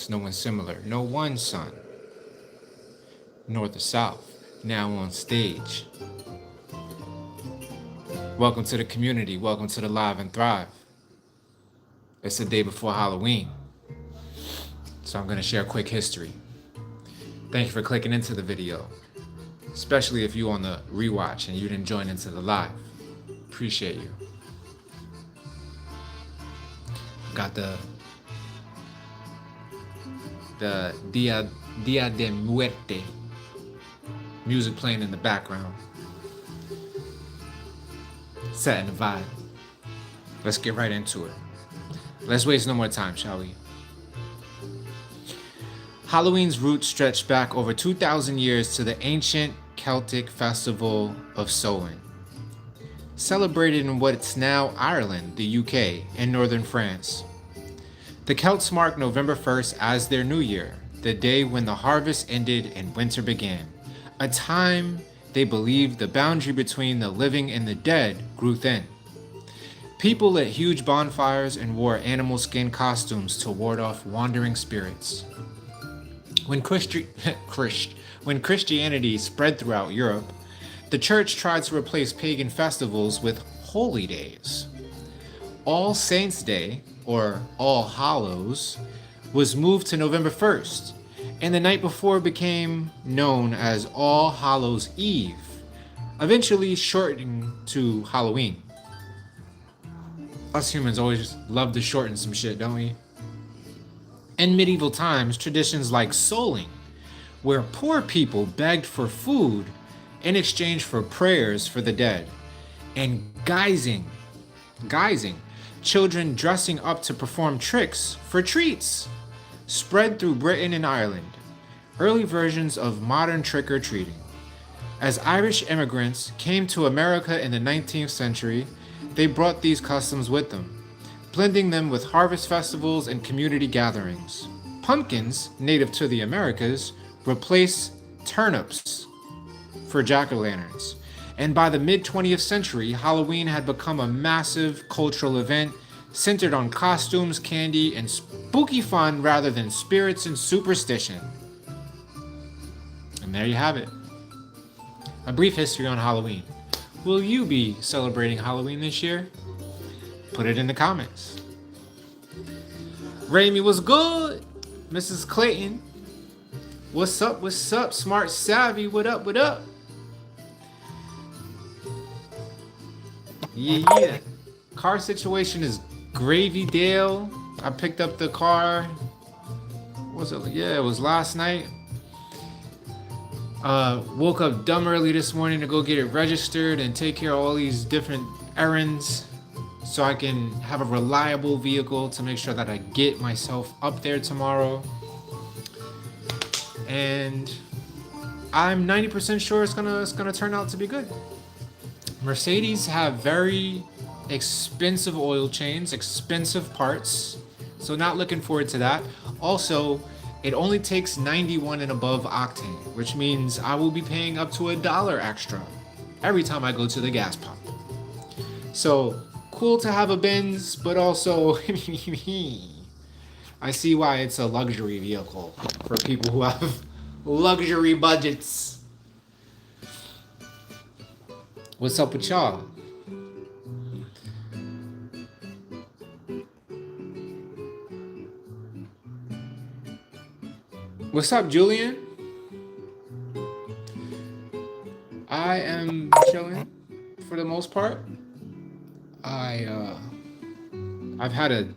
past, no one similar, no one son. North or south, now on stage. Welcome to the community, welcome to the Live and Thrive. It's the day before Halloween, so I'm going to share a quick history. Thank you for clicking into the video, especially if you on the rewatch and you didn't join into the live. Appreciate you. Got the Dia de Muerte music playing in the background, setting the vibe. Let's get right into it. Let's waste no more time, shall we? Halloween's roots stretch back over 2,000 years to the ancient Celtic festival of Samhain, celebrated in what's now Ireland, the UK, and northern France. The Celts mark November 1st as their new year, the day when the harvest ended and winter began, a time they believed the boundary between the living and the dead grew thin. People lit huge bonfires and wore animal skin costumes to ward off wandering spirits. When Christianity spread throughout Europe, the church tried to replace pagan festivals with holy days. All Saints' Day, or All Hallows, was moved to November 1st, and the night before became known as All Hallows' Eve, eventually shortening to Halloween. Us humans always love to shorten some shit, don't we? In medieval times, traditions like souling, where poor people begged for food in exchange for prayers for the dead, and guising, children dressing up to perform tricks for treats, spread through Britain and Ireland, early versions of modern trick-or-treating. As Irish immigrants came to America in the 19th century, they brought these customs with them, blending them with harvest festivals and community gatherings. Pumpkins, native to the Americas, replaced turnips for jack-o'-lanterns. And by the mid-20th century, Halloween had become a massive cultural event centered on costumes, candy, and spooky fun rather than spirits and superstition. And there you have it. A brief history on Halloween. Will you be celebrating Halloween this year? Put it in the comments. Raimi, was good? Mrs. Clayton, what's up? What's up? Smart Savvy, what up? What up? Yeah. Car situation is gravy Dale. I picked up the car. What was it? Yeah, it was last night. Woke up dumb early this morning to go get it registered and take care of all these different errands so I can have a reliable vehicle to make sure that I get myself up there tomorrow. And I'm 90% sure it's gonna turn out to be good. Mercedes have very expensive oil change, expensive parts, so not looking forward to that. Also, it only takes 91 and above octane, which means I will be paying up to $1 extra every time I go to the gas pump. So cool to have a Benz, but also I see why it's a luxury vehicle for people who have luxury budgets. What's up with y'all? What's up, Julian? I am chilling for the most part. I've had a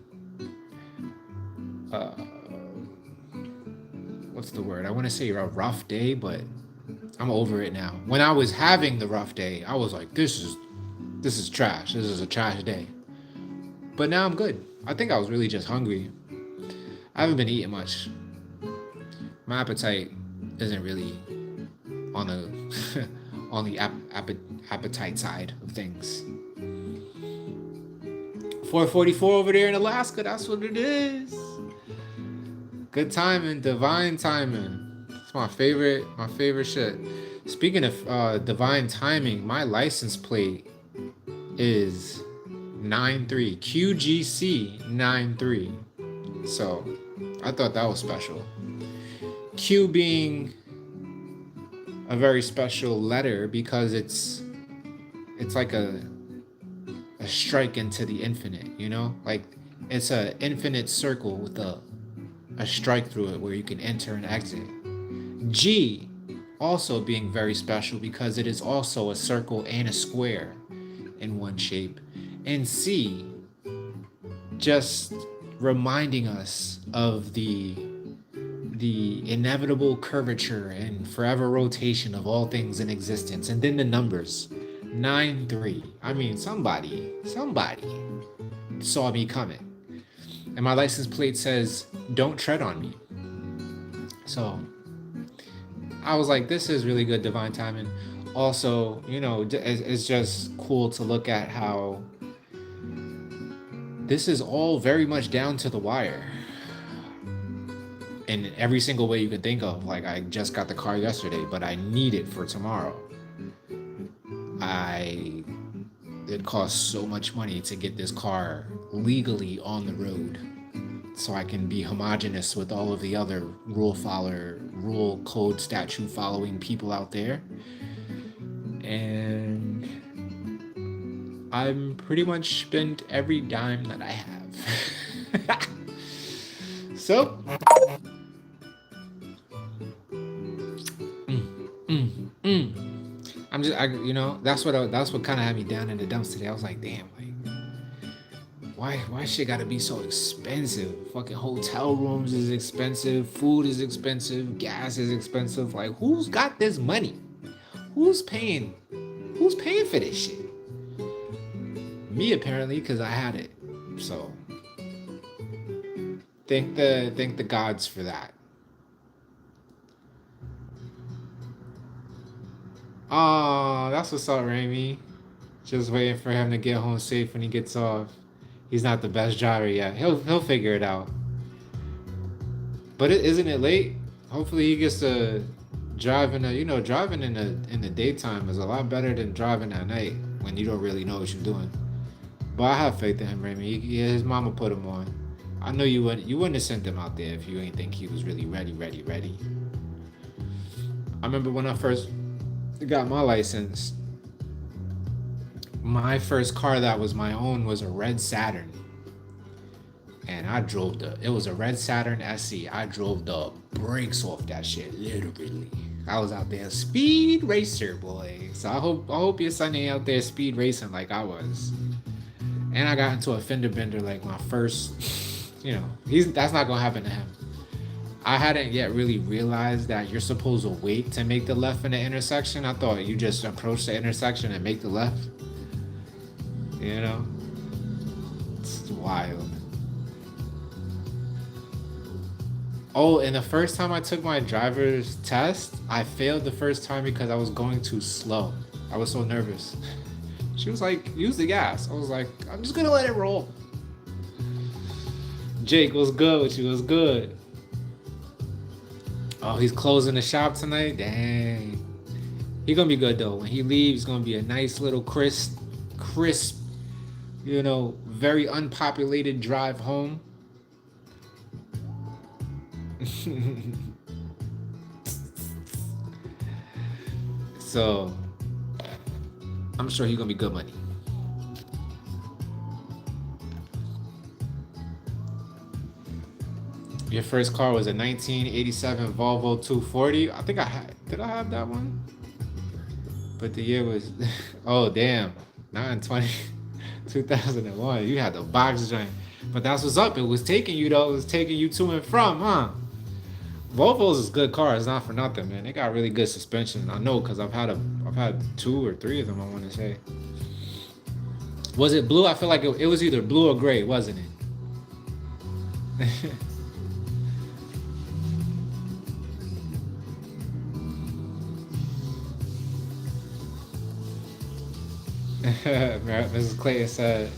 what's the word? I want to say a rough day, but I'm over it now. When I was having the rough day, I was like, this is trash. This is a trash day. But now I'm good. I think I was really just hungry. I haven't been eating much. My appetite isn't really on the on the appetite side of things. 444 over there in Alaska, that's what it is. Good timing, divine timing. It's my favorite shit. Speaking of divine timing, my license plate is 93 QGC 93. So I thought that was special. Q being a very special letter because it's like a strike into the infinite, you know? Like it's a infinite circle with a strike through it where you can enter and exit. G also being very special because it is also a circle and a square in one shape. And C just reminding us of the inevitable curvature and forever rotation of all things in existence. And then the numbers 9-3. I mean, somebody saw me coming. And my license plate says, "Don't tread on me." So I was like, this is really good divine timing. Also, you know, it's just cool to look at how this is all very much down to the wire in every single way you could think of. Like, I just got the car yesterday, but I need it for tomorrow. It costs so much money to get this car legally on the road so I can be homogenous with all of the other rule code statute following people out there. And I'm pretty much spent every dime that I have. So that's what kind of had me down in the dumps today. I was like, damn, like, why shit gotta be so expensive? Fucking hotel rooms is expensive, food is expensive, gas is expensive. Like, who's got this money? Who's paying for this shit? Me, apparently, because I had it. So thank the gods for that. Oh, that's what's up, Ramy. Just waiting for him to get home safe when he gets off. He's not the best driver yet. He'll figure it out. But isn't it late? Hopefully he gets to driving in the daytime is a lot better than driving at night when you don't really know what you're doing. But I have faith in him, Ramy. His mama put him on. I know you wouldn't have sent him out there if you ain't think he was really ready. I remember when I first got my license, my first car that was my own was a red Saturn. And it was a red Saturn SE. I drove the brakes off that shit, literally. I was out there speed racer, boy. So I hope your son ain't out there speed racing like I was. And I got into a fender bender like my first, that's not gonna happen to him. I hadn't yet really realized that you're supposed to wait to make the left in the intersection. I thought you just approach the intersection and make the left. You know? It's wild. Oh, and the first time I took my driver's test, I failed the first time because I was going too slow. I was so nervous. She was like, use the gas. I was like, I'm just gonna let it roll. Jake, what's good with you? What's good? Oh, he's closing the shop tonight? Dang. He gonna be good though. When he leaves, it's gonna be a nice little crisp, very unpopulated drive home. So I'm sure he's gonna be good money. Your first car was a 1987 Volvo 240. I think did I have that one? But the year was, oh damn, 2001. You had the box joint. But that's what's up. It was taking you though. It was taking you to and from, huh? Volvos is good cars, not for nothing, man. They got really good suspension. I know because I've had 2 or 3 of them. I want to say. Was it blue? I feel like it was either blue or gray, wasn't it? Mrs. Clayton said,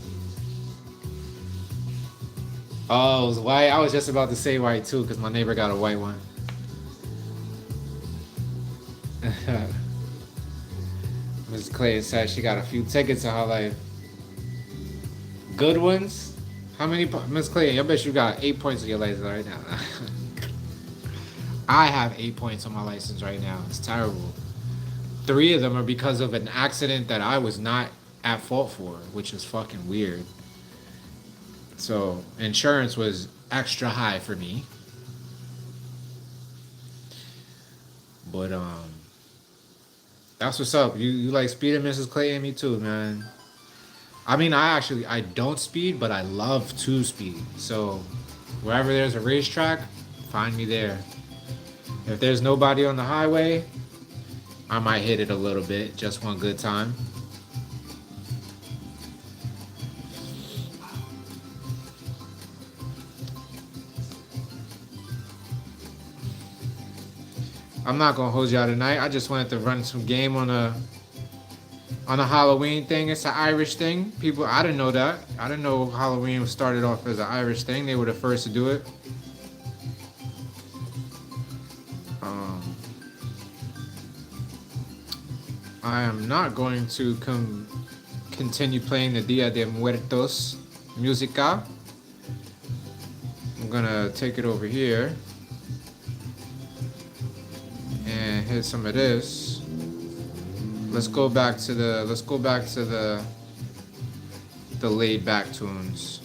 oh, it was white. I was just about to say white too because my neighbor got a white one. Mrs. Clayton said she got a few tickets in her life. Good ones? How many, Miss Clayton? I bet you got 8 points on your license right now. I have 8 points on my license right now. It's terrible. 3 of them are because of an accident that I was not at fault for, which is fucking weird. So insurance was extra high for me. But that's what's up. You like speeding, Mrs. Clayton? Me too, man. I mean, I don't speed, but I love to speed. So wherever there's a racetrack, find me there. If there's nobody on the highway, I might hit it a little bit, just one good time. I'm not gonna hold y'all tonight. I just wanted to run some game on a Halloween thing. It's an Irish thing. People, I didn't know that. I didn't know Halloween started off as an Irish thing. They were the first to do it. I am not going to continue playing the Dia de Muertos musica. I'm gonna take it over here and hit some of this. Let's go back to the laid back tunes.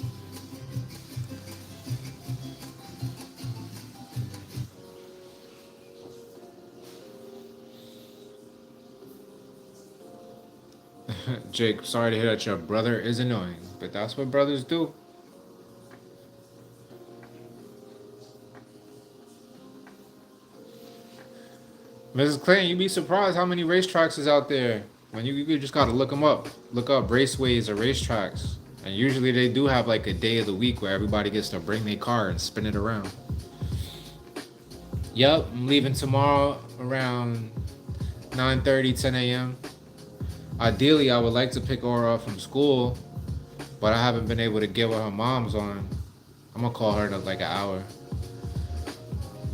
Jake, sorry to hear that your brother is annoying, but that's what brothers do. Mrs. Clayton, you'd be surprised how many racetracks is out there. When you just gotta look them up. Look up raceways or racetracks. And usually they do have like a day of the week where everybody gets to bring their car and spin it around. Yep, I'm leaving tomorrow around 9:30, 10 a.m. Ideally, I would like to pick Aura up from school, but I haven't been able to get what her mom's on. I'm gonna call her in like an hour.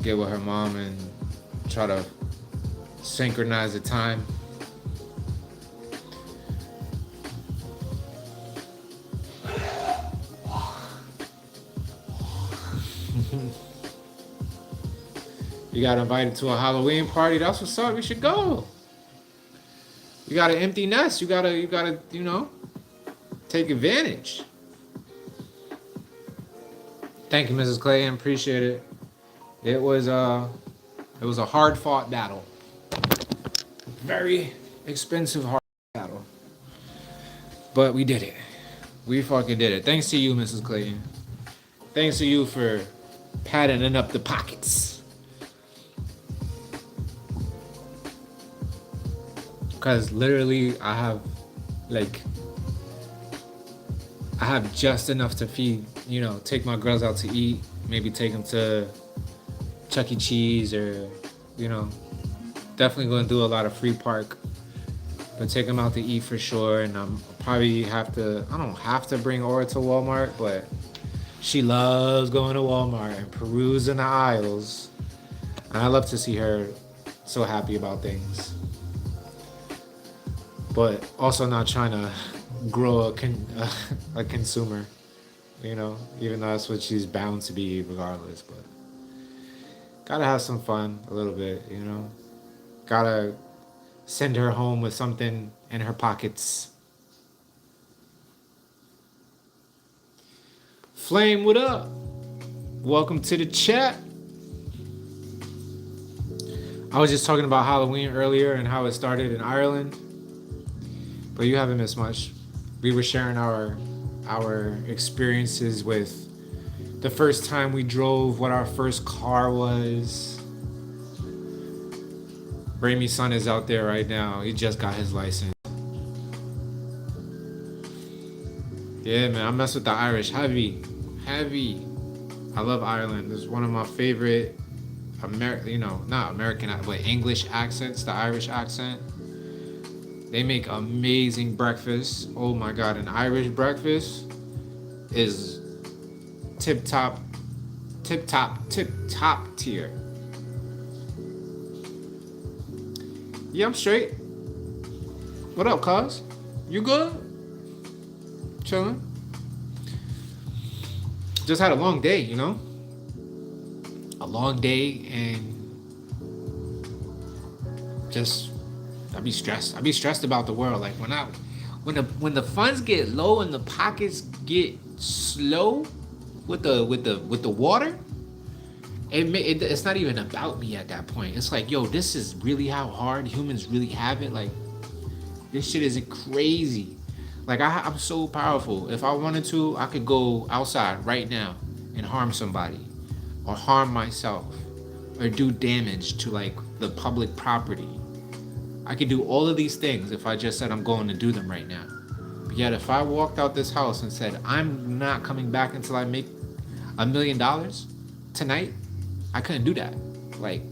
Get with her mom and try to synchronize the time. You got invited to a Halloween party. That's what's up. We should go. You got an empty nest. You gotta, take advantage. Thank you, Mrs. Clayton. Appreciate it. It was a hard fought battle. Very expensive hard battle. But we did it. We fucking did it. Thanks to you, Mrs. Clayton. Thanks to you for patterning up the pockets. Because literally I have just enough to feed, take my girls out to eat, maybe take them to Chuck E. Cheese or, definitely going to do a lot of free park, but take them out to eat for sure. And I don't have to bring Aura to Walmart, but she loves going to Walmart and perusing the aisles. And I love to see her so happy about things. But also not trying to grow a consumer, even though that's what she's bound to be regardless. But gotta have some fun a little bit, Gotta send her home with something in her pockets. Flame, what up? Welcome to the chat. I was just talking about Halloween earlier and how it started in Ireland. But you haven't missed much. We were sharing our experiences with the first time we drove, what our first car was. Ramey's son is out there right now. He just got his license. Yeah, man, I mess with the Irish heavy. I love Ireland. It's one of my favorite not American, but English accents, the Irish accent. They make amazing breakfast. Oh my God, an Irish breakfast is tip top tier. Yeah, I'm straight. What up, cuz? You good? Chilling? Just had a long day, you know? A long day, and just I be stressed about the world. Like when the funds get low and the pockets get slow with the water, it's not even about me at that point. It's like, yo, this is really how hard humans really have it. Like, this shit is crazy. Like, I'm so powerful. If I wanted to, I could go outside right now and harm somebody, or harm myself, or do damage to like the public property. I could do all of these things if I just said I'm going to do them right now. But yet, if I walked out this house and said I'm not coming back until I make $1 million tonight, I couldn't do that. Like,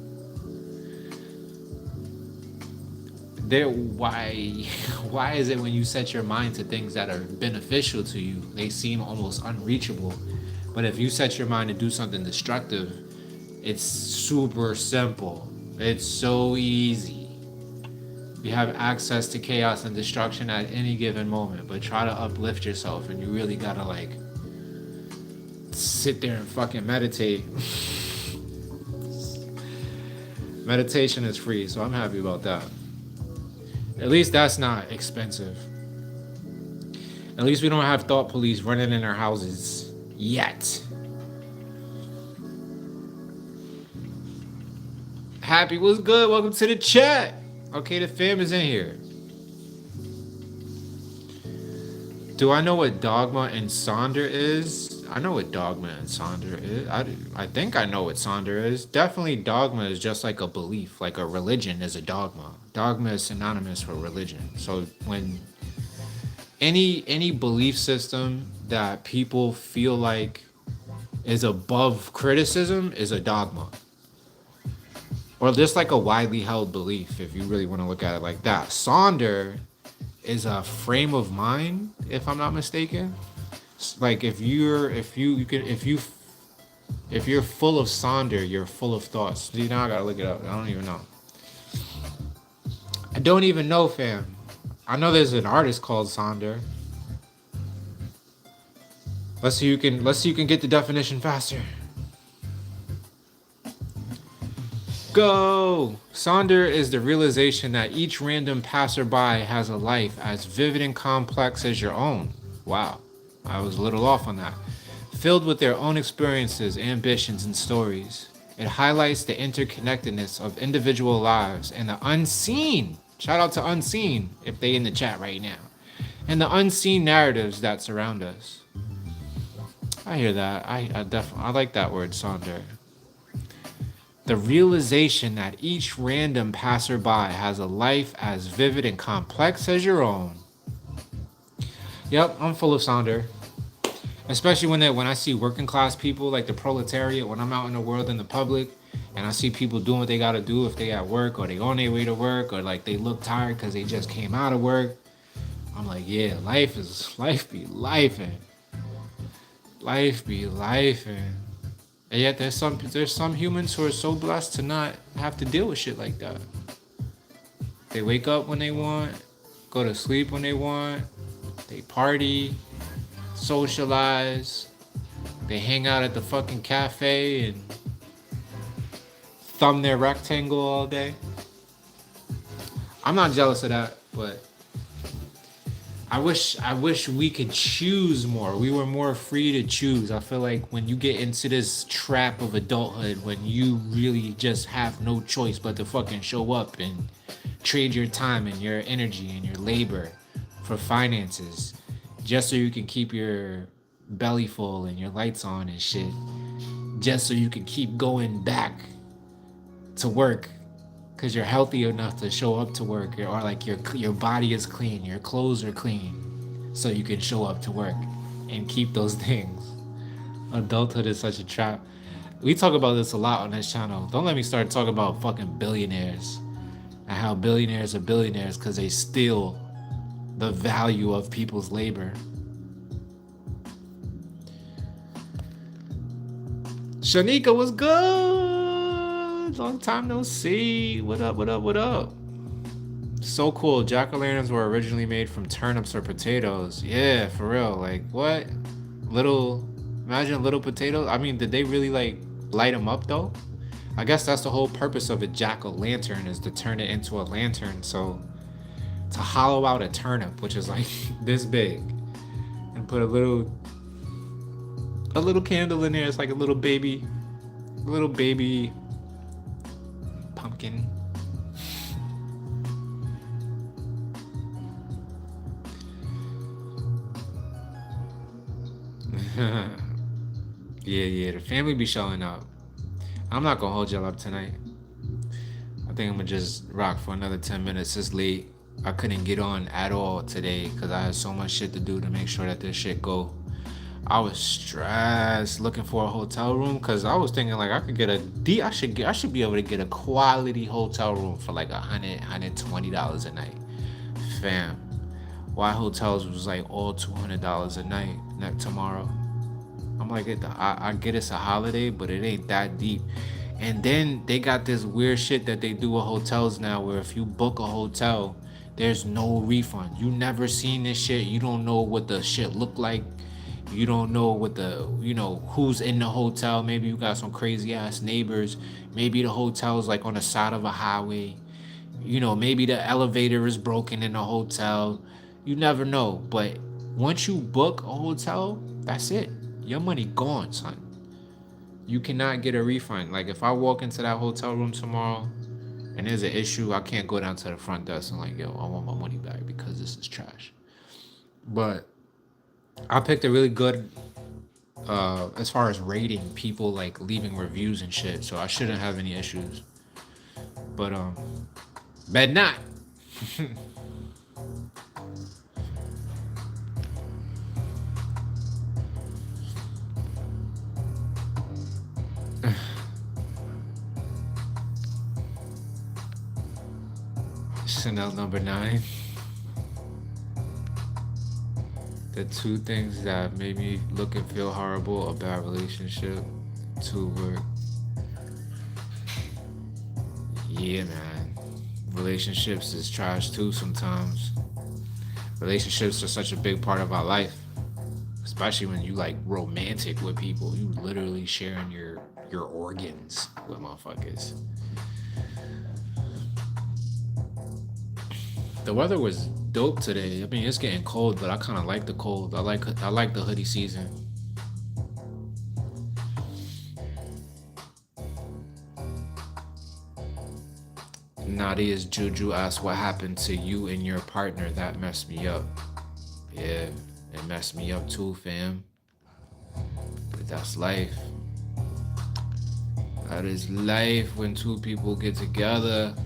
why is it when you set your mind to things that are beneficial to you, they seem almost unreachable? But if you set your mind to do something destructive, it's super simple. It's so easy. You have access to chaos and destruction at any given moment, but try to uplift yourself, and you really gotta like sit there and fucking meditate. Meditation is free, so I'm happy about that. At least that's not expensive. At least we don't have thought police running in our houses yet. Happy, what's good? Welcome to the chat. Okay, the fam is in here. Do I know what dogma and sonder is? I know what dogma and sonder is. I think I know what sonder is. Definitely dogma is just like a belief, like a religion is a dogma. Dogma is synonymous for religion. So when any belief system that people feel like is above criticism is a dogma. Or just like a widely held belief, if you really want to look at it like that. Sonder is a frame of mind, if I'm not mistaken. Like if you're full of sonder, you're full of thoughts. See, now I gotta look it up. I don't even know. I don't even know, fam. I know there's an artist called Sonder. Let's see you can get the definition faster. Go! Sonder is the realization that each random passerby has a life as vivid and complex as your own. Wow, I was a little off on that. Filled with their own experiences, ambitions, and stories. It highlights the interconnectedness of individual lives and the unseen. Shout out to Unseen if they in the chat right now. And the unseen narratives that surround us. I hear that. I like that word, Sonder. The realization that each random passerby has a life as vivid and complex as your own. Yep, I'm full of Sonder. Especially when I see working class people like the proletariat, when I'm out in the world in the public and I see people doing what they gotta do if they at work or they on their way to work or like they look tired because they just came out of work. I'm like, yeah, life be lifing. Life be lifing. And yet there's some humans who are so blessed to not have to deal with shit like that. They wake up when they want, go to sleep when they want, they party, socialize, they hang out at the fucking cafe and thumb their rectangle all day. I'm not jealous of that, but I wish we could choose more. We were more free to choose. I feel like when you get into this trap of adulthood, when you really just have no choice but to fucking show up and trade your time and your energy and your labor for finances, just so you can keep your belly full and your lights on and shit, just so you can keep going back to work because you're healthy enough to show up to work, or like your body is clean, your clothes are clean, so you can show up to work and keep those things. Adulthood is such a trap. We talk about this a lot on this channel. Don't let me start talking about fucking billionaires and how billionaires are billionaires because they steal the value of people's labor. Shanika, what's good? Long time no see. What up, what up, what up? So cool. Jack-o'-lanterns were originally made from turnips or potatoes. Yeah, for real. Like, what? Little Imagine little potatoes. I mean, did they really like light them up though? I guess that's the whole purpose of a jack-o'-lantern is to turn it into a lantern. So to hollow out a turnip, which is like this big, and put a little candle in there. It's like a little baby pumpkin. Yeah, the family be showing up. I'm not gonna hold y'all up tonight. I think I'm gonna just rock for another 10 minutes. It's late. I couldn't get on at all today because I had so much shit to do to make sure that this shit go. I was stressed looking for a hotel room because I was thinking like I could get I should be able to get a quality hotel room for like $120 a night. Fam, why hotels was like all $200 a night tomorrow? I'm like, I get it's a holiday, but it ain't that deep. And then they got this weird shit that they do with hotels now where if you book a hotel, there's no refund. You never seen this shit. You don't know what the shit look like. You don't know who's in the hotel. Maybe you got some crazy ass neighbors. Maybe the hotel's like on the side of a highway. Maybe the elevator is broken in the hotel. You never know. But once you book a hotel, that's it. Your money gone, son. You cannot get a refund. Like if I walk into that hotel room tomorrow and there's an issue, I can't go down to the front desk and like, yo, I want my money back because this is trash. But I picked a really good as far as rating people like leaving reviews and shit, so I shouldn't have any issues. But bet not. Chanel number 9. The 2 things that made me look and feel horrible about relationship. 2 were, yeah, man. Relationships is trash too sometimes. Relationships are such a big part of our life, especially when you like romantic with people. You literally sharing your organs with motherfuckers. The weather was dope today. I mean, it's getting cold, but I kind of like the cold. I like the hoodie season. Nadia's Juju asked what happened to you and your partner. That messed me up. Yeah, it messed me up too, fam. But that's life. That is life when 2 people get together.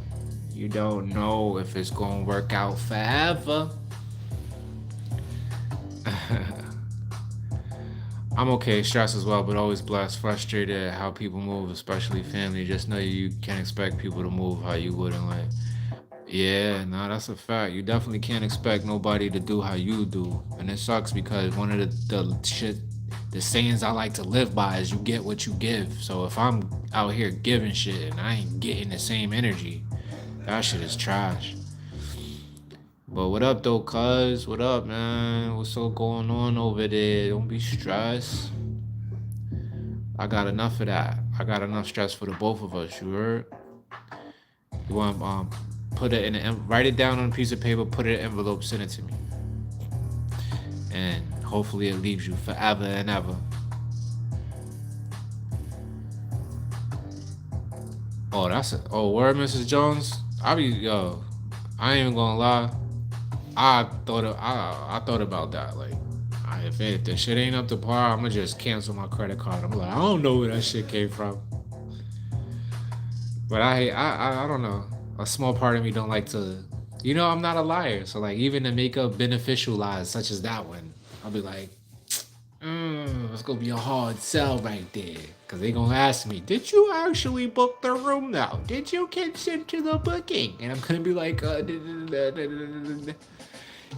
You don't know if it's gonna work out forever. I'm okay, stressed as well, but always blessed, frustrated at how people move, especially family. Just know you can't expect people to move how you would in life. Yeah, nah, that's a fact. You definitely can't expect nobody to do how you do. And it sucks because one of the sayings I like to live by is you get what you give. So if I'm out here giving shit and I ain't getting the same energy, that shit is trash. But what up though, cuz? What up, man? What's so going on over there? Don't be stressed. I got enough of that. I got enough stress for the both of us. You heard? You want put it write it down on a piece of paper, put it in an envelope, send it to me, and hopefully it leaves you forever and ever. Oh, word, Mrs. Jones. I ain't even gonna lie. I thought about that. Like, if the shit ain't up to par, I'm gonna just cancel my credit card. I'm like, I don't know where that shit came from. But I don't know. A small part of me don't like to. I'm not a liar. So like, even to make up beneficial lies such as that one, I'll be like, it's gonna be a hard sell right there. Cause they gonna ask me, did you actually book the room now? Did you consent to the booking? And I'm gonna be like,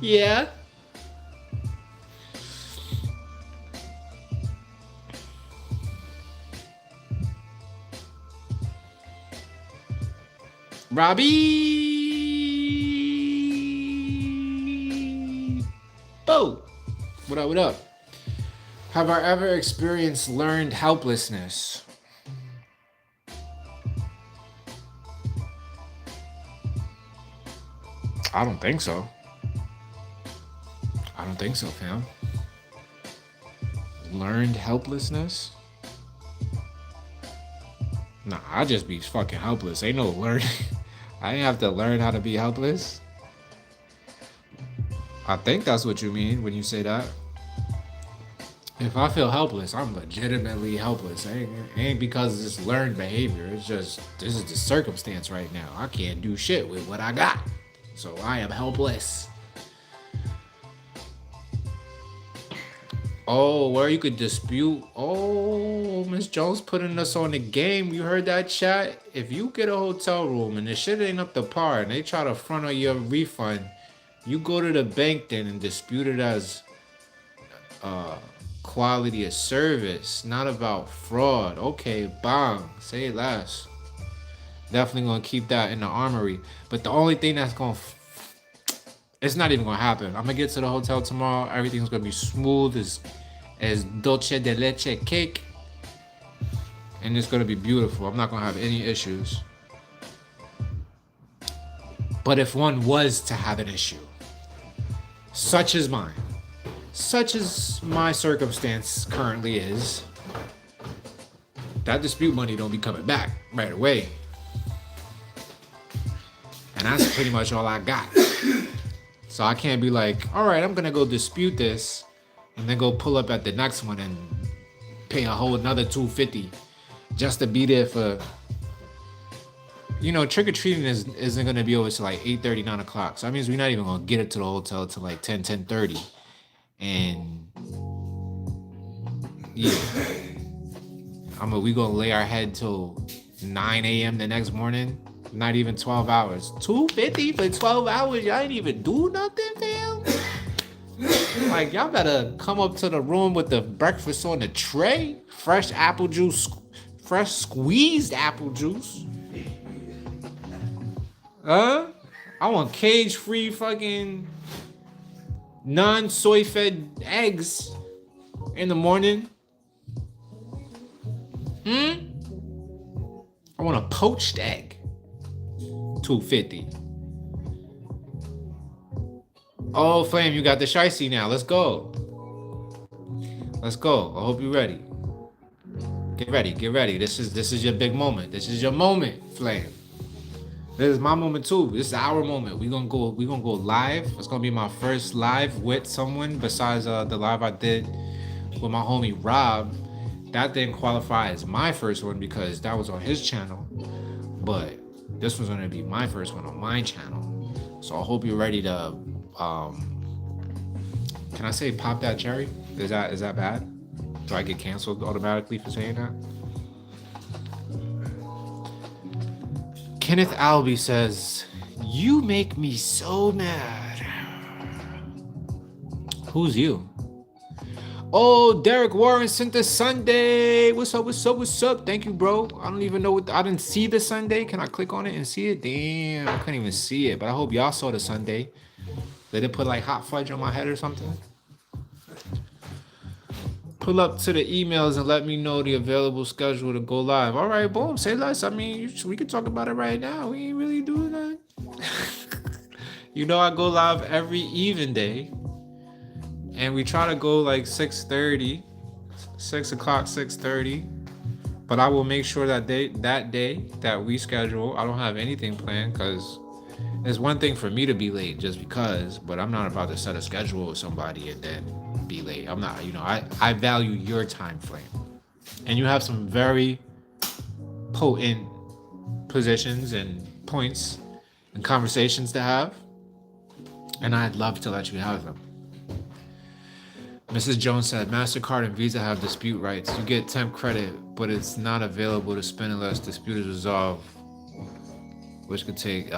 yeah. Robbie! Bo! What up, what up? Have I ever experienced learned helplessness? I don't think so. I don't think so, fam. Learned helplessness? Nah, I just be fucking helpless. Ain't no learning. I ain't have to learn how to be helpless. I think that's what you mean when you say that. If I feel helpless, I'm legitimately helpless. Ain't because it's learned behavior. It's just, this is the circumstance right now. I can't do shit with what I got. So I am helpless. Oh, where you could dispute. Oh, Miss Jones putting us on the game. You heard that, chat? If you get a hotel room and the shit ain't up to par and they try to front on your refund, you go to the bank then and dispute it as quality of service, not about fraud. Okay, bang, say less. Definitely gonna keep that in the armory. But the only thing that's gonna it's not even gonna happen. I'm gonna get to the hotel tomorrow. Everything's gonna be smooth as dulce de leche cake, and it's gonna be beautiful. I'm not gonna have any issues. But if one was to have an issue, such as mine, such as my circumstance currently is, that dispute money don't be coming back right away. And that's pretty much all I got. So I can't be like, all right, I'm gonna go dispute this and then go pull up at the next one and pay a whole another $250 just to be there for, you know, trick-or-treating isn't gonna be over till like 8:30, 9 o'clock. So that means we're not even gonna get it to the hotel till like 10, 10:30. And yeah, we gonna lay our head till 9 a.m. the next morning. Not even 12 hours. $250 for 12 hours? Y'all ain't even do nothing, fam? Like, y'all better come up to the room with the breakfast on the tray. Fresh apple juice. Fresh squeezed apple juice. I want cage-free fucking non-soy fed eggs in the morning. I want a poached egg. $250. Oh, Flame, you got the shicey now. Let's go. Let's go. I hope you're ready. Get ready. Get ready. This is your big moment. This is your moment, Flame. This is my moment too. This is our moment. We're gonna go live. It's gonna be my first live with someone besides the live I did with my homie Rob. That didn't qualify as my first one because that was on his channel. But this was gonna be my first one on my channel. So I hope you're ready to can I say pop that cherry? Is that bad? Do I get canceled automatically for saying that? Kenneth Albee says, you make me so mad. Who's you? Oh, Derek Warren sent the Sunday. What's up? What's up? What's up? Thank you, bro. I don't even know I didn't see the Sunday. Can I click on it and see it? Damn, I couldn't even see it. But I hope y'all saw the Sunday. Did it put like hot fudge on my head or something? Pull up to the emails and let me know the available schedule to go live. All right, boom. Say less. I mean, we can talk about it right now. We ain't really doing that. You know, I go live every even day. And we try to go like 6:30, 6 o'clock, 6:30. But I will make sure that day that we schedule, I don't have anything planned because it's one thing for me to be late just because, but I'm not about to set a schedule with somebody and then be late. I'm not, you know, I value your time frame. And you have some very potent positions and points and conversations to have. And I'd love to let you have them. Mrs. Jones said, MasterCard and Visa have dispute rights. You get temp credit, but it's not available to spend unless dispute is resolved, which could take,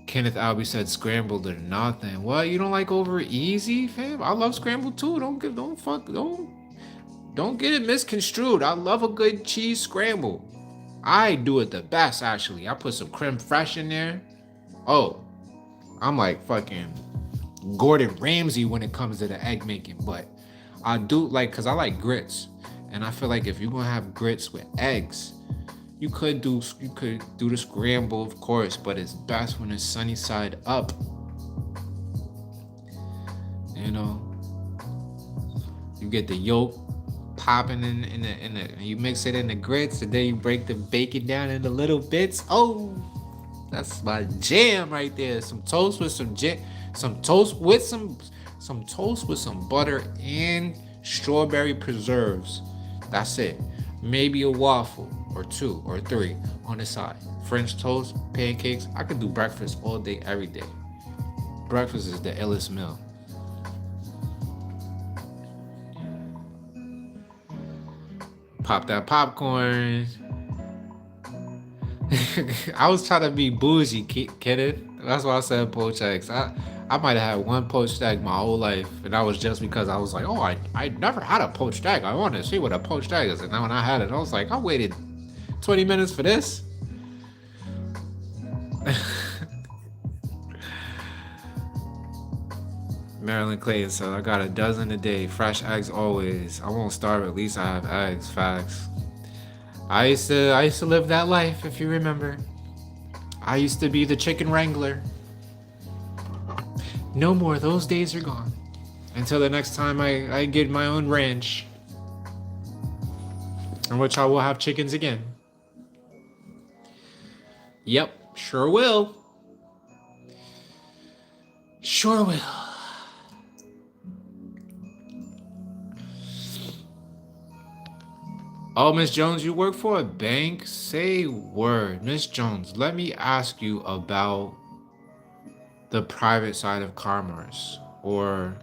Kenneth Albee said scrambled or nothing. What, you don't like over easy, fam? I love scrambled too. Don't get it misconstrued. I love a good cheese scramble. I do it the best, actually. I put some creme fraiche in there. Oh, I'm like fucking Gordon Ramsay when it comes to the egg making, but I do like, cause I like grits, and I feel like if you're gonna have grits with eggs, you could do the scramble, of course, but it's best when it's sunny side up. You know, you get the yolk popping in the you mix it in the grits, and then you break the bacon down into little bits. Oh, that's my jam right there. Some toast with some toast with some toast with some butter and strawberry preserves. That's it. Maybe a waffle or two or three on the side. French toast, pancakes. I could do breakfast all day, every day. Breakfast is the illest meal. Pop that popcorn. I was trying to be bougie, kidding. That's why I said poached eggs. I might have had one poached egg my whole life, and that was just because I was like, oh, I never had a poached egg. I wanted to see what a poached egg is. And then when I had it, I was like, I waited 20 minutes for this. Marilyn Clayton said, I got a dozen a day. Fresh eggs always. I won't starve, at least I have eggs. Facts. I used to live that life, if you remember. I used to be the chicken wrangler. No more, those days are gone. Until the next time I get my own ranch, in which I will have chickens again. Yep, sure will. Sure will. Oh, Miss Jones, you work for a bank? Say word. Miss Jones, let me ask you about the private side of commerce. Or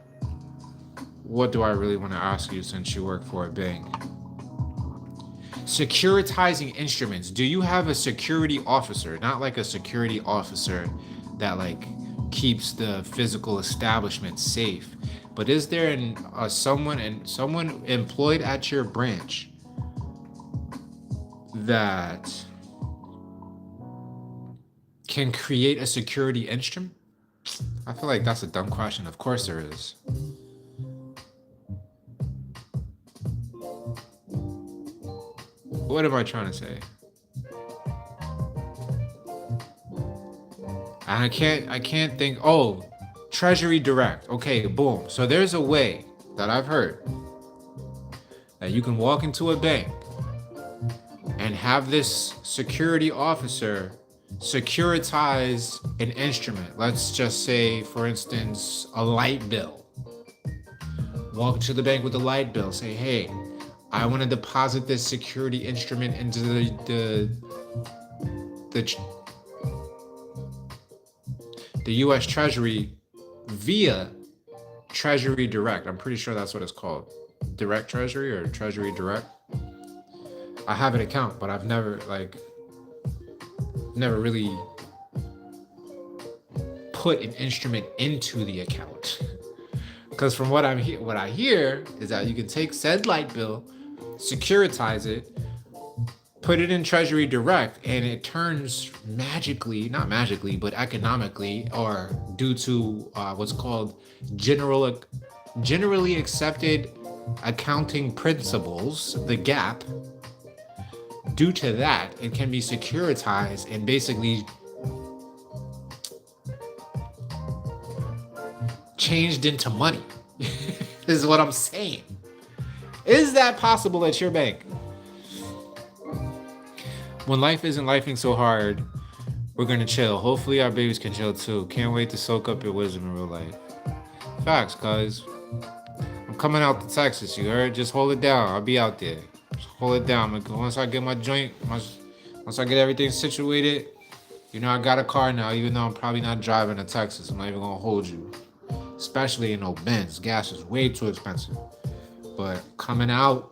what do I really want to ask you since you work for a bank? Securitizing instruments. Do you have a security officer? Not like a security officer that like keeps the physical establishment safe, but is there someone employed at your branch that can create a security instrument? I feel like that's a dumb question. Of course there is. What am I trying to say? I can't think. Oh, Treasury Direct. Okay, boom. So there's a way that I've heard that you can walk into a bank and have this security officer securitize an instrument. Let's just say, for instance, a light bill. Walk to the bank with a light bill. Say, hey, I want to deposit this security instrument into the U.S. Treasury via Treasury Direct. I'm pretty sure that's what it's called. Direct Treasury or Treasury Direct. I have an account, but I've never really put an instrument into the account. Because from what I hear is that you can take said light bill, securitize it, put it in Treasury Direct, and it turns magically, not magically, but economically, or due to what's called generally accepted accounting principles, the GAAP. Due to that, it can be securitized and basically changed into money. Is what I'm saying. Is that possible at your bank? When life isn't lifing so hard, we're gonna chill. Hopefully our babies can chill too. Can't wait to soak up your wisdom in real life. Facts, cuz. I'm coming out to Texas, you heard? Just hold it down. I'll be out there. Just hold it down. Once I get my joint, once I get everything situated, you know I got a car now, even though I'm probably not driving to Texas. I'm not even gonna hold you. Especially in no Benz. Gas is way too expensive. But coming out,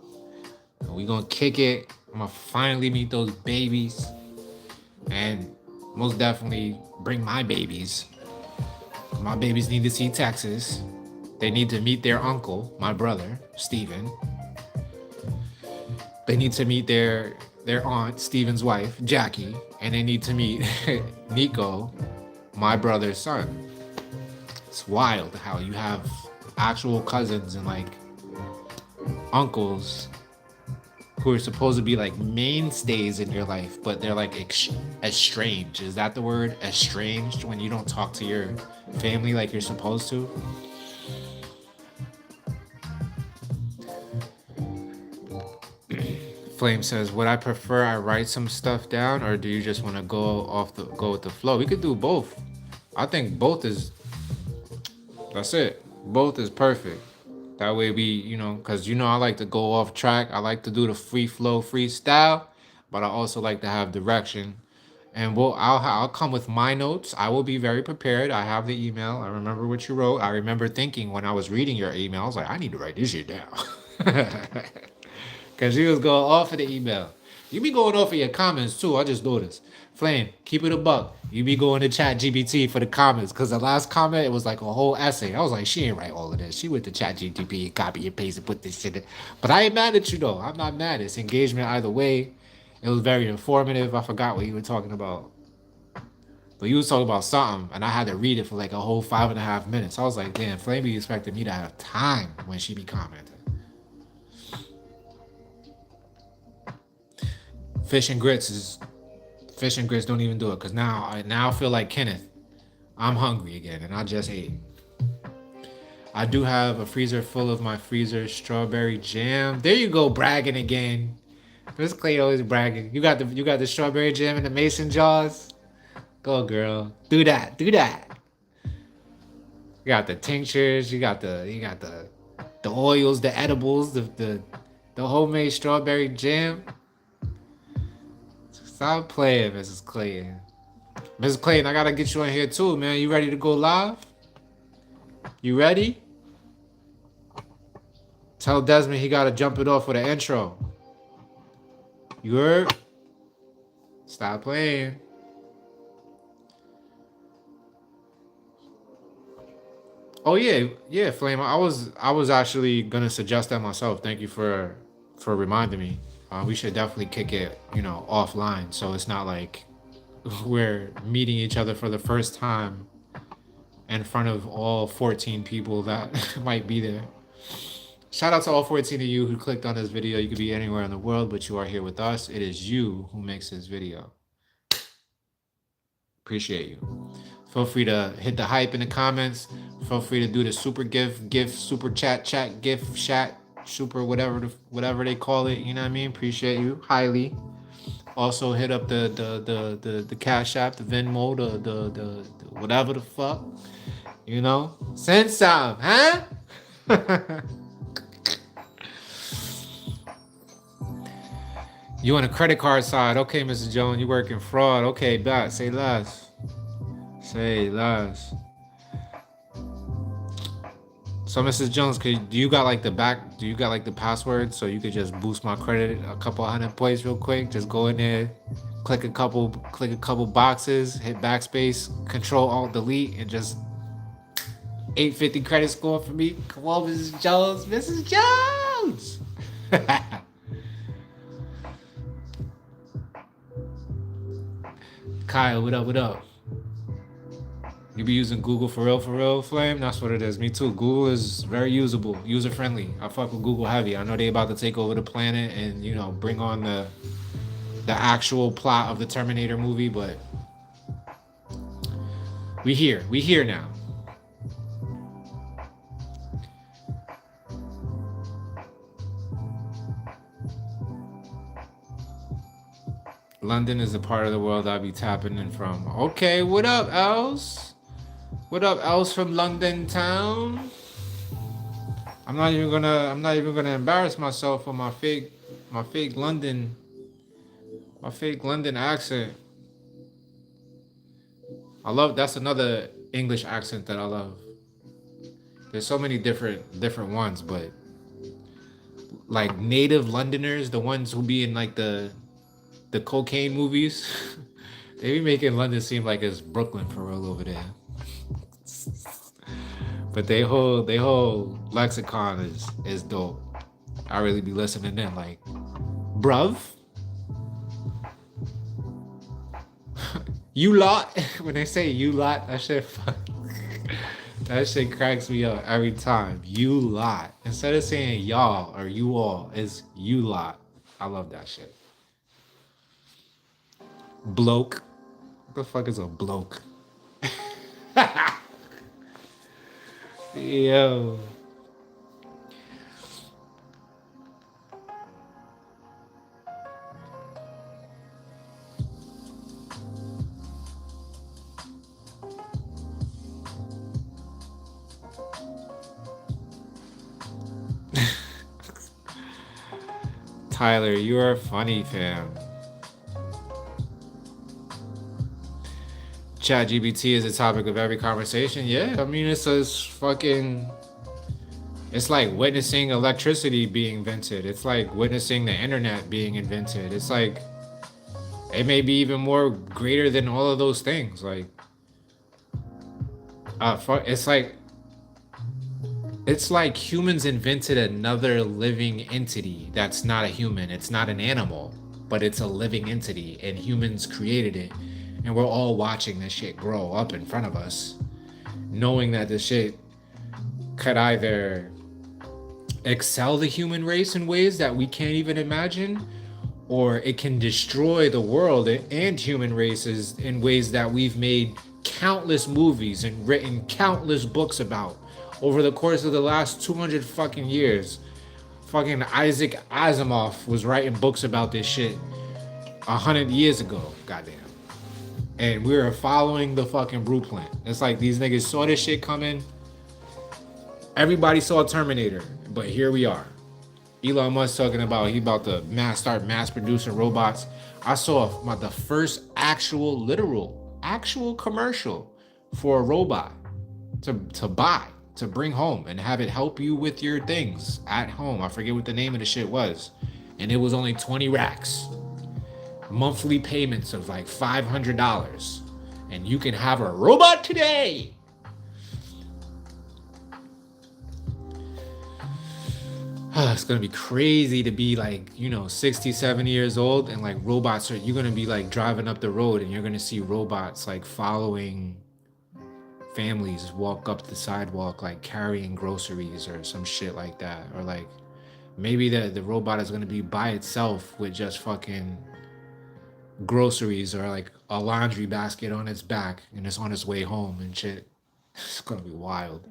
we gonna kick it. I'm gonna finally meet those babies, and most definitely bring my babies. My babies need to see Texas. They need to meet their uncle, my brother, Steven. They need to meet their aunt, Steven's wife, Jackie, and they need to meet Nico, my brother's son. It's wild how you have actual cousins and like uncles who are supposed to be like mainstays in your life, but they're like estranged. Is that the word? Estranged, when you don't talk to your family like you're supposed to? Flame says, would I prefer I write some stuff down, or do you just want to go with the flow? We could do both. I think both is, that's it. Both is perfect. That way we, because I like to go off track. I like to do the free flow freestyle, but I also like to have direction. And I'll come with my notes. I will be very prepared. I have the email. I remember what you wrote. I remember thinking when I was reading your email, I was like, I need to write this shit down. Because you was going off of the email. You be going off of your comments too. I just noticed. Flame, keep it a buck. You be going to chat GBT for the comments. Because the last comment, it was like a whole essay. I was like, she ain't write all of this. She went to chat GTP, copy and paste and put this shit in. But I ain't mad at you though. I'm not mad. It's engagement either way. It was very informative. I forgot what you were talking about. But you was talking about something, and I had to read it for like a whole 5.5 minutes. I was like, damn, Flame be expecting me to have time when she be commenting. Fish and grits don't even do it, because now I feel like Kenneth. I'm hungry again, and I just ate. I do have a freezer full of my freezer strawberry jam. There you go, bragging again. Miss Clay always bragging. You got the strawberry jam in the mason jars. Go girl, do that. You got the tinctures. You got the oils, the edibles, the homemade strawberry jam. Stop playing, Mrs. Clayton. Mrs. Clayton, I gotta get you in here too, man. You ready to go live? You ready? Tell Desmond he gotta jump it off with an intro. You heard? Stop playing. Oh yeah, Flame. I was actually gonna suggest that myself. Thank you for reminding me. We should definitely kick it, offline, so it's not like we're meeting each other for the first time in front of all 14 people that might be there. Shout out to all 14 of you who clicked on this video. You could be anywhere in the world, but you are here with us. It is you who makes this video. Appreciate you. Feel free to hit the hype in the comments. Feel free to do the super gift, super chat, gift, chat, super whatever they call it. You know what I mean? Appreciate you highly. Also hit up the cash app, the Venmo, the whatever the fuck. Send some, huh? You on the credit card side? Okay, Mrs. Jones, you working fraud? Okay, back. Say less. Say less. So, Mrs. Jones, do you got like the password so you could just boost my credit a couple 100 points real quick? Just go in there, click a couple boxes, hit backspace, Control Alt Delete, and just 850 credit score for me. Come on, Mrs. Jones, Mrs. Jones. Kyle, what up? What up? You be using Google for real, Flame? That's what it is. Me too. Google is very usable, user-friendly. I fuck with Google heavy. I know they about to take over the planet and, bring on the actual plot of the Terminator movie, but we here now. London is a part of the world I'll be tapping in from. Okay, what up, Els? What up, Els from London town? I'm not even gonna embarrass myself for my fake London accent. That's another English accent that I love. There's so many different ones, but like native Londoners, the ones who be in like the cocaine movies, they be making London seem like it's Brooklyn for real over there. But they whole lexicon is dope. I really be listening in like, bruv, you lot. When they say you lot, that That shit cracks me up every time. You lot. Instead of saying y'all or you all, it's you lot. I love that shit. Bloke. What the fuck is a bloke? Yo. Tyler, you are funny, fam. ChatGPT is the topic of every conversation. Yeah, I mean, it's fucking. It's like witnessing electricity being invented. It's like witnessing the internet being invented. It's like it may be even more greater than all of those things. Like, it's like humans invented another living entity that's not a human. It's not an animal, but it's a living entity, and humans created it, and we're all watching this shit grow up in front of us, knowing that this shit could either excel the human race in ways that we can't even imagine, or it can destroy the world and human races in ways that we've made countless movies and written countless books about over the course of the last 200 fucking years. Fucking Isaac Asimov was writing books about this shit 100 years ago, goddamn. And we were following the fucking blueprint. It's like these niggas saw this shit coming. Everybody saw Terminator, but here we are. Elon Musk talking about he about to start mass producing robots. I saw the first actual commercial for a robot to buy, to bring home and have it help you with your things at home. I forget what the name of the shit was. And it was only 20 racks. Monthly payments of like $500. And you can have a robot today. It's gonna be crazy to be like, 60, 70 years old and like robots you're gonna be like driving up the road and you're gonna see robots like following families walk up the sidewalk, like carrying groceries or some shit like that. Or like maybe the robot is gonna be by itself with just fucking groceries or like a laundry basket on its back and it's on its way home and shit. It's gonna be wild.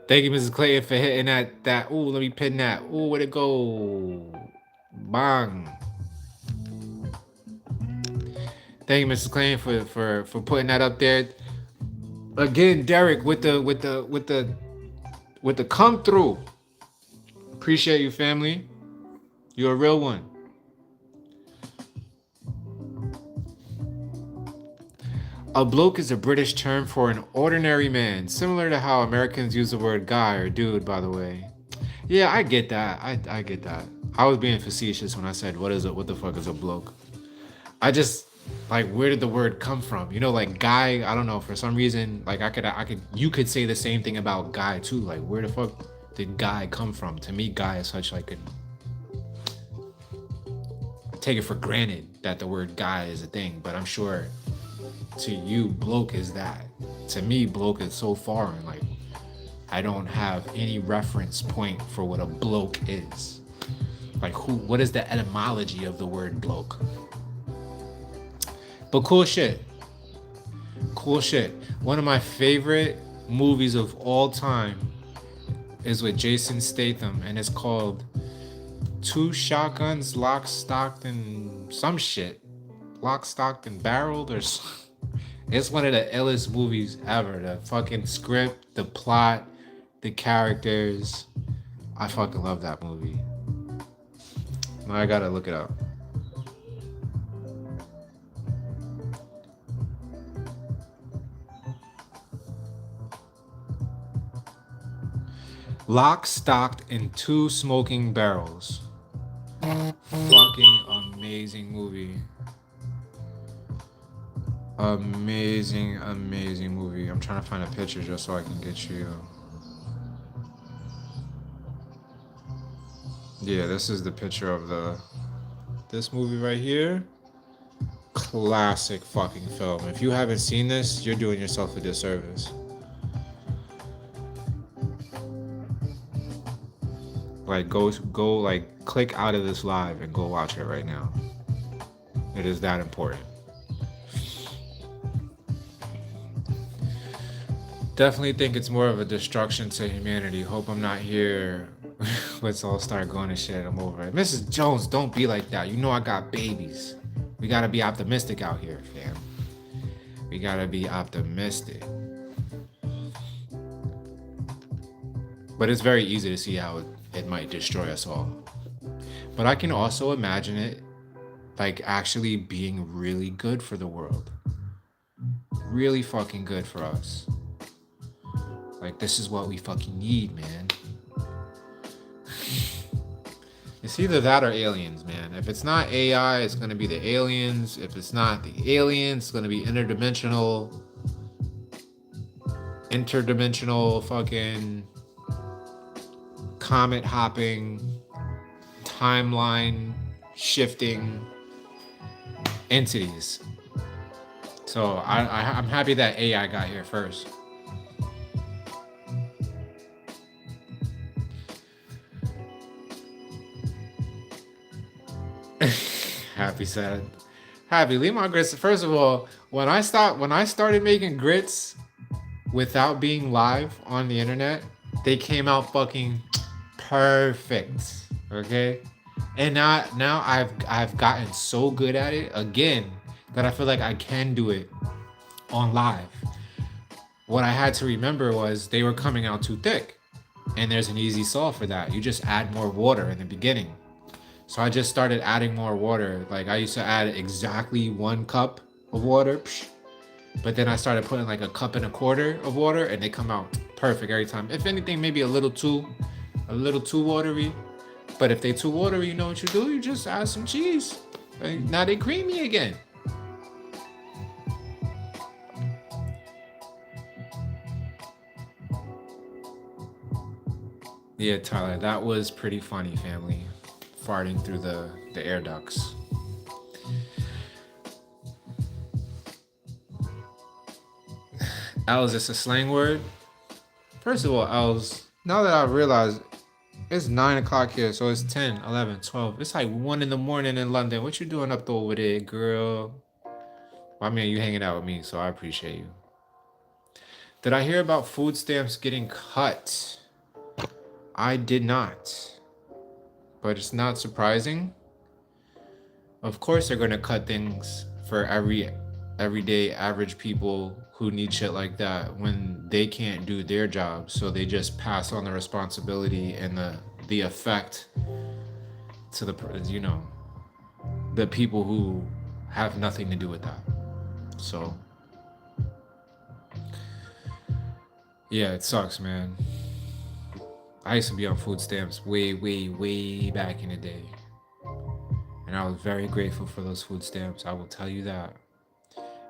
Thank you, Mrs. Clayton, for hitting that. Ooh, let me pin that. Ooh, where'd it go? Bang. Thank you, Mrs. Clayton, for putting that up there. Again, Derek with the come through. Appreciate you, family. You're a real one. A bloke is a British term for an ordinary man, similar to how Americans use the word guy or dude, by the way. Yeah, I get that. I get that. I was being facetious when I said, what the fuck is a bloke? I just, like, where did the word come from? Like guy, I don't know, for some reason, like you could say the same thing about guy too. Like, where the fuck did guy come from? To me, guy is such like I take it for granted that the word guy is a thing, but I'm sure to you, bloke is that. To me, bloke is so foreign. Like, I don't have any reference point for what a bloke is. Like, what is the etymology of the word bloke? But cool shit. Cool shit. One of my favorite movies of all time is with Jason Statham, and it's called Two Shotguns, Lock, Stocked, and some shit. Lock, Stocked, and Barreled, or it's one of the illest movies ever. The fucking script, the plot, the characters. I fucking love that movie. Now I gotta look it up. Lock, Stocked, and Two Smoking Barrels. Fucking amazing movie. Amazing movie. I'm trying to find a picture just so I can get you. Yeah, this is the picture of this movie right here. Classic fucking film. If you haven't seen this, you're doing yourself a disservice. Like go like click out of this live and go watch it right now. It is that important. Definitely think it's more of a destruction to humanity. Hope I'm not here. Let's all start going to shit. I'm over it. Mrs. Jones, don't be like that. You know I got babies. We gotta be optimistic out here, fam. We gotta be optimistic. But it's very easy to see how it might destroy us all. But I can also imagine it like actually being really good for the world. Really fucking good for us. Like, this is what we fucking need, man. It's either that or aliens, man. If it's not AI, it's gonna be the aliens. If it's not the aliens, it's gonna be interdimensional fucking comet hopping, timeline shifting entities. So I'm happy that AI got here first. Happy said. Happy, leave my grits. First of all, when I started making grits without being live on the internet, they came out fucking perfect. Okay? And now I've gotten so good at it again that I feel like I can do it on live. What I had to remember was they were coming out too thick. And there's an easy solve for that. You just add more water in the beginning. So I just started adding more water. Like I used to add exactly 1 cup of water, but then I started putting like a cup and a quarter of water, and they come out perfect every time. If anything, maybe a little too watery. But if they too watery, you know what you do? You just add some cheese. And now they creamy again. Yeah, Tyler, that was pretty funny, family. Farting through the air ducts. L, is this a slang word? First of all, L's, now that I realize it's 9 o'clock here, so it's 10, 11, 12. It's like 1 in the morning in London. What you doing up over there, girl? Well, I mean, you hanging out with me, so I appreciate you. Did I hear about food stamps getting cut? I did not. But it's not surprising. Of course they're going to cut things for everyday average people who need shit like that when they can't do their job. So they just pass on the responsibility and the effect to the people who have nothing to do with that. So yeah, it sucks, man. I used to be on food stamps way back in the day. And I was very grateful for those food stamps. I will tell you that.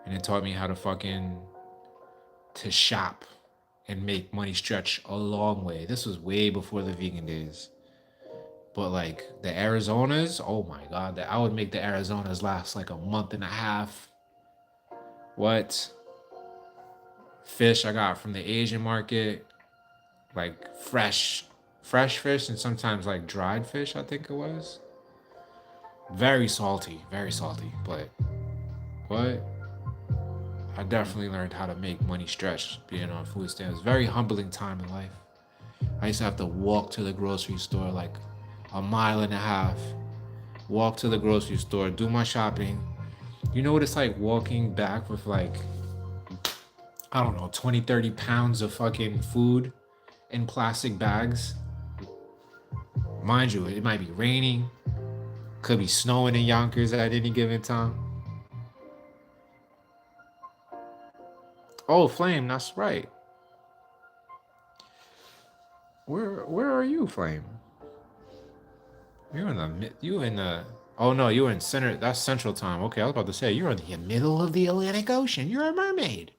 And it taught me how to shop and make money stretch a long way. This was way before the vegan days. But like the Arizonas, oh my God, I would make the Arizonas last like a month and a half. What? Fish I got from the Asian market, like fresh fish, and sometimes like dried fish, I think it was. Very salty, but what? I definitely learned how to make money stretch being on food stamps. Very humbling time in life. I used to have to walk to the grocery store like a mile and a half, walk to the grocery store, do my shopping. You know what it's like walking back with like, I don't know, 20, 30 pounds of fucking food in plastic bags? Mind you, it might be raining, could be snowing in Yonkers at any given time. Oh, Flame, that's right. Where are you, Flame? You in the oh no, you were in center. That's Central Time. Okay, I was about to say you're in the middle of the Atlantic Ocean. You're a mermaid.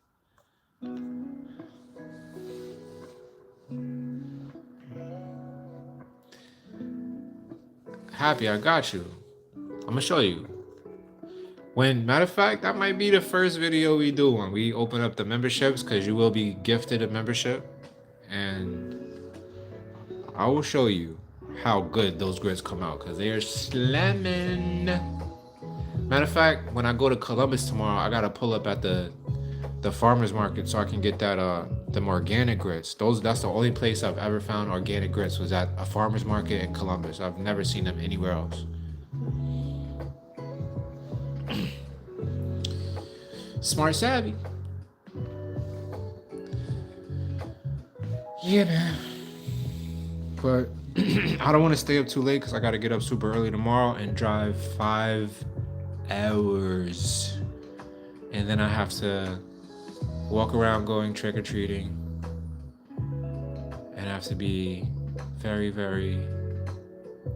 Happy, I got you. I'm gonna show you. Matter of fact, that might be the first video we do when we open up the memberships, because you will be gifted a membership, and I will show you how good those grits come out, because they are slamming. Matter of fact, when I go to Columbus tomorrow, I gotta pull up at the farmer's market so I can get that them organic grits. That's the only place I've ever found organic grits, was at a farmer's market in Columbus. I've never seen them anywhere else. Smart savvy. Yeah, man. But I don't want to stay up too late because I got to get up super early tomorrow and drive 5 hours. And then I have to walk around going trick-or-treating. And I have to be very, very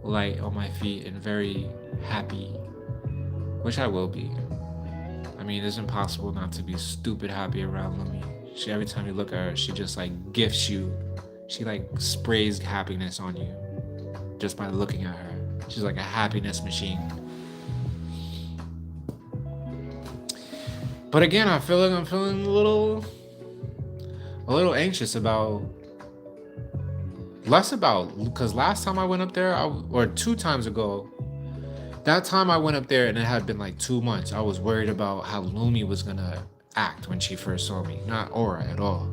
light on my feet and very happy, which I will be. I mean, it's impossible not to be stupid happy around Lumi. Every time you look at her, she just like gifts you. She like sprays happiness on you just by looking at her. She's like a happiness machine. But again, I'm feeling a little anxious because last time I went up there, or 2 times ago, that time I went up there and it had been like 2 months. I was worried about how Lumi was gonna act when she first saw me, not Aura at all.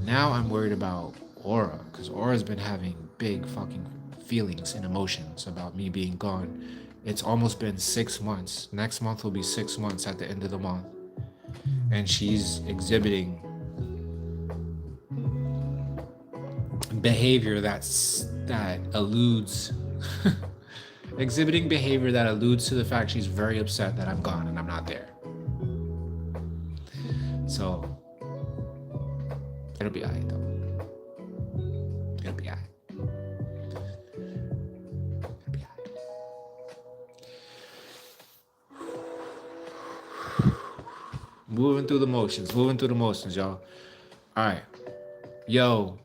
Now I'm worried about Aura, because Aura's been having big fucking feelings and emotions about me being gone. It's almost been 6 months. Next month will be 6 months at the end of the month. And she's exhibiting behavior that alludes exhibiting behavior that alludes to the fact she's very upset that I'm gone and I'm not there. So it'll be alright though. It'll be alright. It'll be alright. Moving through the motions, y'all. Alright. Yo,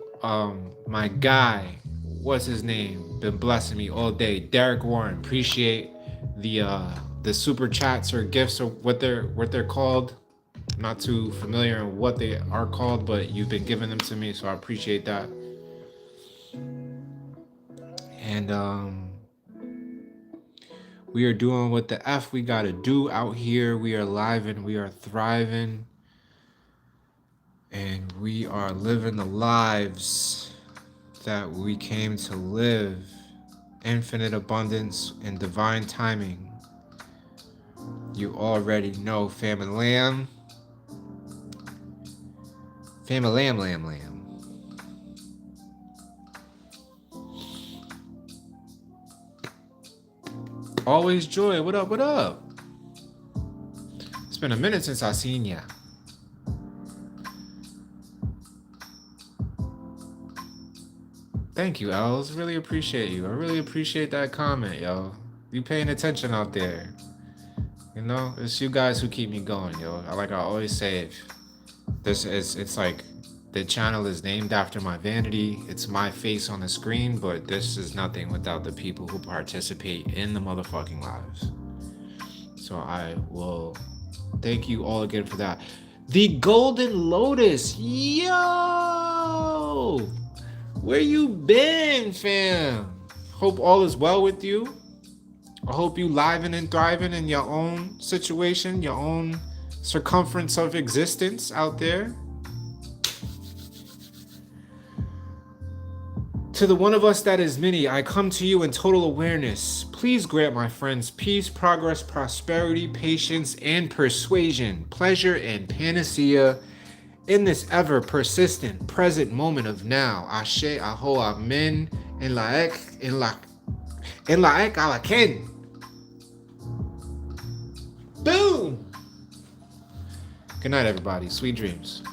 my guy, what's his name? Been blessing me all day. Derek Warren, appreciate the super chats or gifts or what they're called. I'm not too familiar in what they are called, but you've been giving them to me, so I appreciate that. And we are doing what the F we gotta do out here. We are live and we are thriving. And we are living the lives that we came to live. Infinite abundance and divine timing. You already know, fam-a-lam. Fam-a-lam-lam-lam. Always joy. What up, what up? It's been a minute since I seen ya. Thank you, Els. Really appreciate you. I really appreciate that comment, yo. You paying attention out there. You know, it's you guys who keep me going, yo. Like I always say, it's like the channel is named after my vanity. It's my face on the screen, but this is nothing without the people who participate in the motherfucking lives. So I will thank you all again for that. The Golden Lotus, yo! Where you been, fam? Hope all is well with you. I hope you living and thriving in your own situation, your own circumference of existence out there. To the one of us that is many, I come to you in total awareness. Please grant my friends peace, progress, prosperity, patience, and persuasion, pleasure, and panacea in this ever persistent present moment of now. Ashe, aho, amen, en laek alaken. Boom! Good night, everybody. Sweet dreams.